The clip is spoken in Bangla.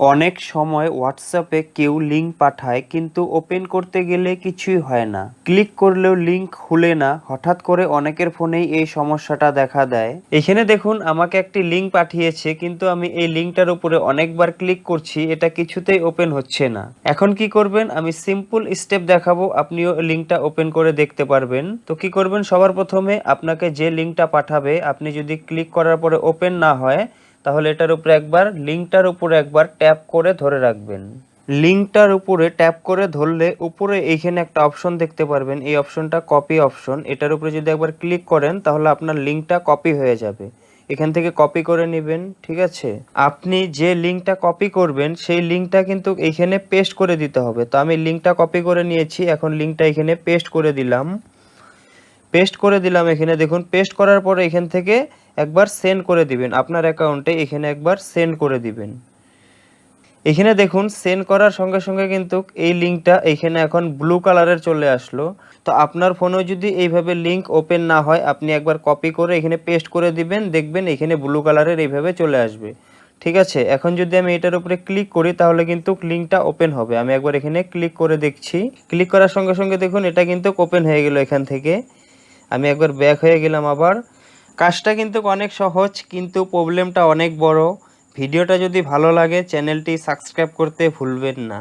অনেক সময় হোয়াটসঅ্যাপে কেউ লিঙ্ক পাঠায় কিন্তু ওপেন করতে গেলে কিছুই হয় না, ক্লিক করলেও লিঙ্ক খুলে না। হঠাৎ করে অনেকের ফোনেই এই সমস্যাটা দেখা দেয়। এখানে দেখুন আমাকে একটি লিঙ্ক পাঠিয়েছে কিন্তু আমি এই লিঙ্কটার উপরে অনেকবার ক্লিক করছি, এটা কিছুতেই ওপেন হচ্ছে না। এখন কি করবেন, আমি সিম্পল স্টেপ দেখাবো, আপনিও লিঙ্কটা ওপেন করে দেখতে পারবেন। তো কি করবেন, সবার প্রথমে আপনাকে যে লিঙ্কটা পাঠাবে আপনি যদি ক্লিক করার পরে ওপেন না হয় তাহলে এটার উপরে একবার লিঙ্কটার উপরে একবার ট্যাপ করে ধরে রাখবেন। লিঙ্কটার উপরে ট্যাপ করে ধরলে উপরে এইখানে একটা অপশন দেখতে পারবেন, এই অপশনটা কপি অপশন। এটার উপরে যদি একবার ক্লিক করেন তাহলে আপনার লিঙ্কটা কপি হয়ে যাবে। এখান থেকে কপি করে নেবেন, ঠিক আছে। আপনি যে লিঙ্কটা কপি করবেন সেই লিঙ্কটা কিন্তু এইখানে পেস্ট করে দিতে হবে। তো আমি লিঙ্কটা কপি করে নিয়েছি, এখন লিঙ্কটা এখানে পেস্ট করে দিলাম। এখানে দেখুন পেস্ট করার পরে এখান থেকে একবার সেন্ড করে দিবেন আপনার অ্যাকাউন্টে, এখানে একবার সেন্ড করে দিবেন। এখানে দেখুন সেন্ড করার সঙ্গে সঙ্গে কিন্তু এই লিঙ্কটা এখানে এখন ব্লু কালারের চলে আসলো। তো আপনার ফোনেও যদি এইভাবে লিঙ্ক ওপেন না হয় আপনি একবার কপি করে এখানে পেস্ট করে দিবেন, দেখবেন এখানে ব্লু কালারের এইভাবে চলে আসবে, ঠিক আছে। এখন যদি আমি এটার উপরে ক্লিক করি তাহলে কিন্তু লিঙ্কটা ওপেন হবে। আমি একবার এখানে ক্লিক করে দেখছি, ক্লিক করার সঙ্গে সঙ্গে দেখুন এটা কিন্তু ওপেন হয়ে গেল। এখান থেকে আমি একবার ব্যাক হয়ে গেলাম আবার। কাজটা কিন্তু অনেক সহজ কিন্তু প্রবলেমটা অনেক বড়। ভিডিওটা যদি ভালো লাগে চ্যানেলটি সাবস্ক্রাইব করতে ভুলবেন না।